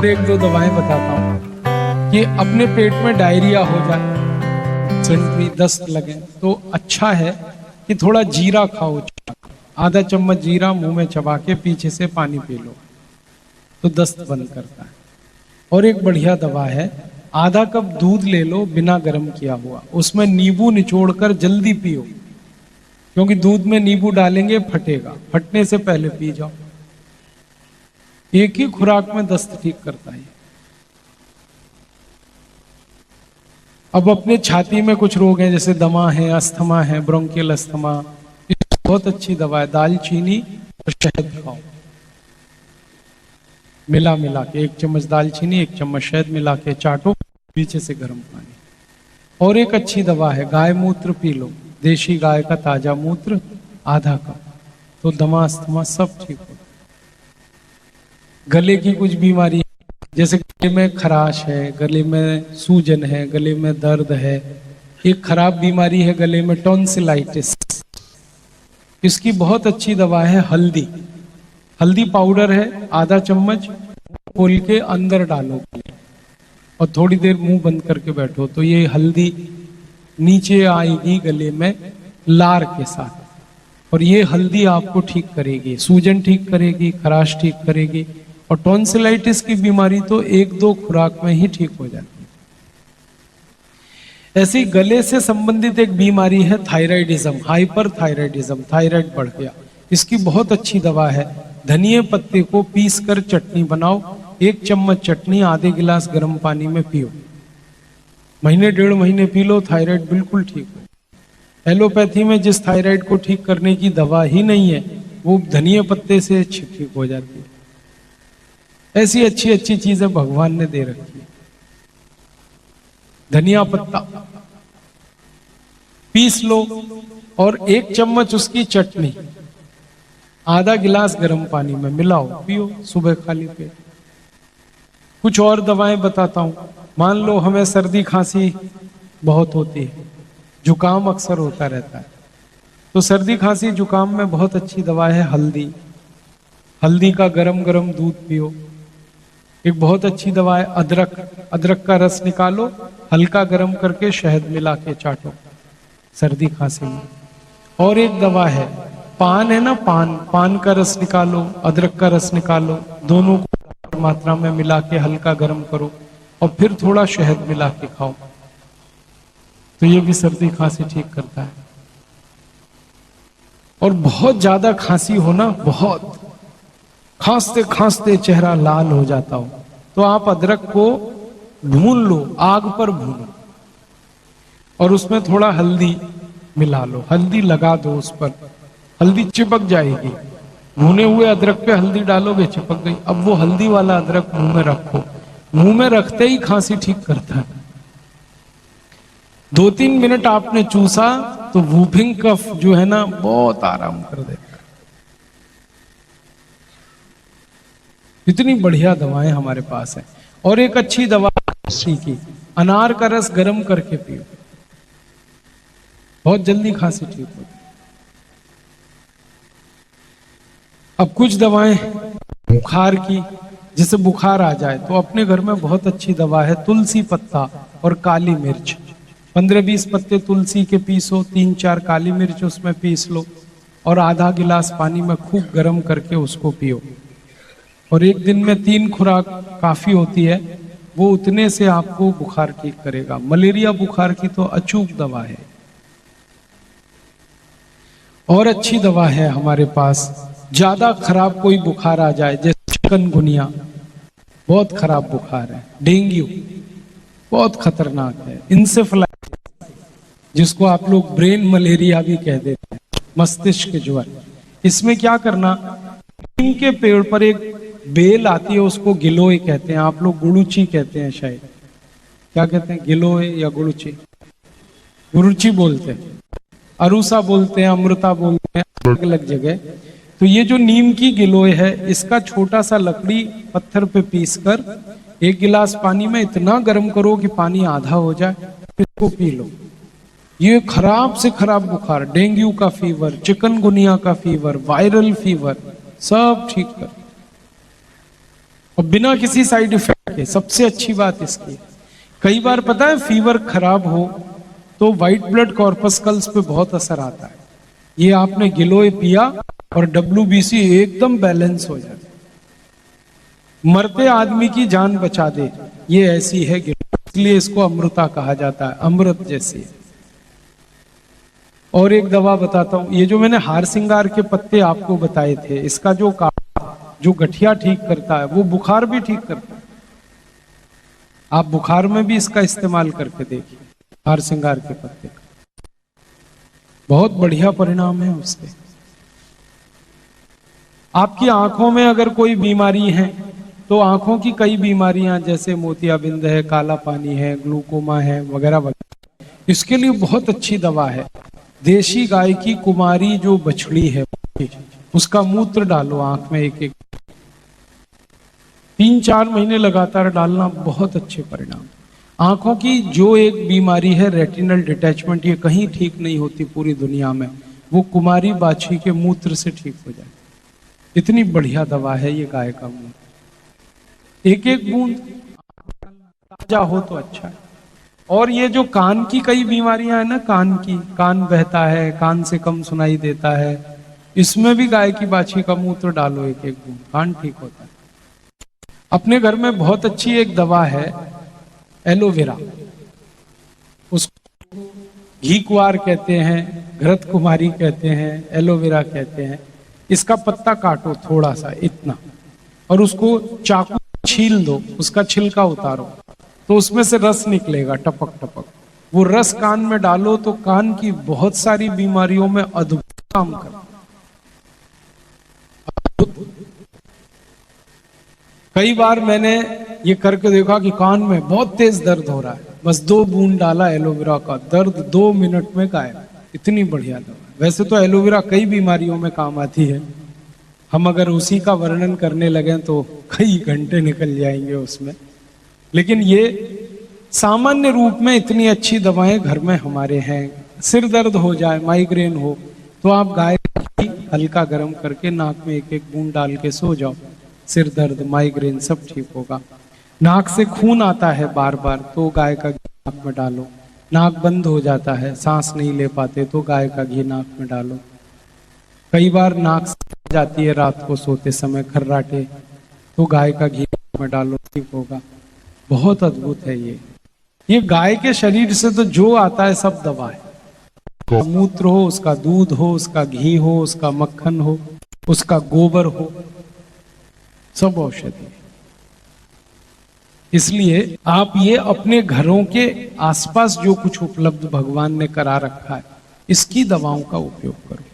और एक दो दवाएं बताता हूँ कि अपने पेट में डायरिया हो जाए, सेंट्री दस्त लगे, तो अच्छा है कि थोड़ा जीरा खाओ। आधा चम्मच जीरा मुंह में चबा के पीछे से पानी पी लो तो दस्त बंद करता है। और एक बढ़िया दवा है, आधा कप दूध ले लो बिना गर्म किया हुआ, उसमें नींबू निचोड़कर जल्दी पियो, क्योंकि दूध में नींबू डालेंगे फटेगा, फटने से पहले पी जाओ। एक ही खुराक में दस्त ठीक करता है। अब अपने छाती में कुछ रोग हैं जैसे दमा है, अस्थमा है, ब्रोंकियल अस्थमा, बहुत अच्छी दवा है, दालचीनी और शहद खाओ मिला मिला के, 1 चम्मच दालचीनी 1 चम्मच शहद मिला के चाटो, पीछे से गर्म पानी। और एक अच्छी दवा है, गाय मूत्र पी लो, देशी गाय का ताजा मूत्र आधा कप, तो दमा अस्थमा सब ठीक हो। गले की कुछ बीमारी जैसे गले में खराश है, गले में सूजन है, गले में दर्द है, एक खराब बीमारी है गले में टॉन्सिलाइटिस, इसकी बहुत अच्छी दवा है हल्दी। हल्दी पाउडर है, आधा चम्मच खोल के अंदर डालो और थोड़ी देर मुंह बंद करके बैठो, तो ये हल्दी नीचे आएगी गले में लार के साथ, और ये हल्दी आपको ठीक करेगी, सूजन ठीक करेगी, खराश ठीक करेगी। और टॉन्सिलाइटिस की बीमारी तो 1-2 खुराक में ही ठीक हो जाती है। ऐसी गले से संबंधित एक बीमारी है थायराइडिज्म, हाइपर थायराइडिज्म, थायराइड बढ़ गया, इसकी बहुत अच्छी दवा है, धनिये पत्ते को पीस कर चटनी बनाओ, 1 चम्मच चटनी आधे गिलास गर्म पानी में पियो, महीने 1.5 महीने पी लो, थायराइड बिल्कुल ठीक हो। एलोपैथी में जिस थायराइड को ठीक करने की दवा ही नहीं है, वो धनिये पत्ते से ठीक हो जाती है। ऐसी अच्छी अच्छी चीजें भगवान ने दे रखी है। धनिया पत्ता पीस लो और 1 चम्मच उसकी चटनी आधा गिलास गर्म पानी में मिलाओ, पियो सुबह खाली पेट। कुछ और दवाएं बताता हूं। मान लो हमें सर्दी खांसी बहुत होती है, जुकाम अक्सर होता रहता है, तो सर्दी खांसी जुकाम में बहुत अच्छी दवा है हल्दी। हल्दी का गरम गरम दूध पियो। एक बहुत अच्छी दवा है अदरक, अदरक का रस निकालो, हल्का गरम करके शहद मिला के चाटो सर्दी खांसी में। और एक दवा है पान है ना, पान का रस निकालो, अदरक का रस निकालो, दोनों को मात्रा में मिला के हल्का गर्म करो और फिर थोड़ा शहद मिला के खाओ, तो ये भी सर्दी खांसी ठीक करता है। और बहुत ज्यादा खांसी हो ना, बहुत खांसते खांसते चेहरा लाल हो जाता हो, तो आप अदरक को भून लो, आग पर भूनो और उसमें थोड़ा हल्दी मिला लो, हल्दी लगा दो उस पर, हल्दी चिपक जाएगी, भुने हुए अदरक पे हल्दी डालोगे चिपक गई। अब वो हल्दी वाला अदरक मुंह में रखो, मुंह में रखते ही खांसी ठीक करता है। 2-3 मिनट आपने चूसा तो वूफिंग कफ जो है ना बहुत आराम कर देता है। इतनी बढ़िया दवाएं हमारे पास है। और एक अच्छी दवा की, अनार का रस गर्म करके पियो, बहुत जल्दी खांसी ठीक होती। अब कुछ दवाएं बुखार की, जैसे बुखार आ जाए तो अपने घर में बहुत अच्छी दवा है तुलसी पत्ता और काली मिर्च। 15-20 पत्ते तुलसी के पीसो, 3-4 काली मिर्च उसमें पीस लो और आधा गिलास पानी में खूब गर्म करके उसको पियो। और एक दिन में 3 खुराक काफी होती है, वो उतने से आपको बुखार ठीक करेगा। मलेरिया बुखार की तो अचूक दवा है। और अच्छी दवा है हमारे पास, ज्यादा खराब कोई बुखार आ जाए जैसे चिकनगुनिया, बहुत खराब बुखार है, डेंगू बहुत खतरनाक है, इंसेफेलाइटिस जिसको आप लोग ब्रेन मलेरिया भी कह देते हैं, मस्तिष्क ज्वर, इसमें क्या करना, नीम के पेड़ पर एक बेल आती है, उसको गिलोय कहते हैं, आप लोग गुड़ुची कहते हैं शायद, क्या कहते हैं, गिलोय या गुड़ुची, गुरुची बोलते हैं, अरुसा बोलते हैं, अमृता बोलते हैं, अलग अलग जगह। तो ये जो नीम की गिलोय है, इसका छोटा सा लकड़ी पत्थर पे पीस कर 1 गिलास पानी में इतना गर्म करो कि पानी आधा हो जाए, इसको पी लो। ये खराब से खराब बुखार, डेंगू का फीवर, चिकनगुनिया का फीवर, वायरल फीवर सब ठीक कर, और बिना किसी साइड इफेक्ट टटके, सबसे अच्छी बात इसकी है। कई बार पता है फीवर खराब हो तो व्हाइट ब्लड कॉर्पस्कल्स पे बहुत असर आता है। ये आपने गिलोय पिया और WBC एकदम बैलेंस हो जाता है, मरते आदमी की जान बचा दे, ये ऐसी है गिलोय, इसलिए इसको अमृता कहा जाता है, अमृत जैसी है। और एक दवा बताता हूं, ये जो मैंने हार सिंगार के पत्ते आपको बताए थे, इसका जो जो गठिया ठीक करता है वो बुखार भी ठीक करता है। आप बुखार में भी इसका इस्तेमाल करके देखिए, हार सिंगार के पत्ते का बहुत बढ़िया परिणाम है उसके। आपकी आंखों में अगर कोई बीमारी है तो आंखों की कई बीमारियां जैसे मोतियाबिंद है, काला पानी है, ग्लूकोमा है, वगैरह वगैरह, इसके लिए बहुत अच्छी दवा है। देशी गाय की कुमारी जो बछड़ी है उसका मूत्र डालो आंख में, एक 3-4 महीने लगातार डालना, बहुत अच्छे परिणाम। आंखों की जो एक बीमारी है रेटिनल डिटैचमेंट, ये कहीं ठीक नहीं होती पूरी दुनिया में, वो कुमारी बाछी के मूत्र से ठीक हो जाए। इतनी बढ़िया दवा है ये गाय का मूत्र, एक एक बूंद ताजा हो तो अच्छा है। और ये जो कान की कई बीमारियां है ना, कान बहता है, कान से कम सुनाई देता है, इसमें भी गाय की बाछी का मूत्र डालो एक एक बूंद, कान ठीक होता है। अपने घर में बहुत अच्छी एक दवा है एलोवेरा, उसको घी कुआर कहते हैं, घृत कुमारी कहते हैं, एलोवेरा कहते हैं। इसका पत्ता काटो थोड़ा सा इतना और उसको चाकू छील दो, उसका छिलका उतारो तो उसमें से रस निकलेगा टपक टपक, वो रस कान में डालो तो कान की बहुत सारी बीमारियों में अद्भुत काम करता। कई बार मैंने ये करके देखा कि कान में बहुत तेज दर्द हो रहा है, बस 2 बूंद डाला एलोवेरा का, दर्द 2 मिनट में गायब। इतनी बढ़िया दवा। वैसे तो एलोवेरा कई बीमारियों में काम आती है, हम अगर उसी का वर्णन करने लगे तो कई घंटे निकल जाएंगे उसमें, लेकिन ये सामान्य रूप में इतनी अच्छी दवाएं घर में हमारे हैं। सिर दर्द हो जाए, माइग्रेन हो, तो आप गाय घी हल्का गर्म करके नाक में एक एक बूंद डाल के सो जाओ, सिर दर्द, माइग्रेन सब ठीक होगा। नाक से खून आता है बार बार तो गाय का घी नाक में डालो, नाक बंद हो जाता है, सांस नहीं ले पाते तो गाय का घी नाक में डालो। कई बार नाक से जाती है रात को सोते समय खर्राटे, तो गाय का घी नाक में डालो, ठीक होगा। बहुत अद्भुत है ये गाय के शरीर से तो जो आता है सब दवा है। मूत्र हो, उसका दूध हो, उसका घी हो, उसका मक्खन हो, उसका गोबर हो, सब औषधि। इसलिए आप ये अपने घरों के आसपास जो कुछ उपलब्ध भगवान ने करा रखा है, इसकी दवाओं का उपयोग करो।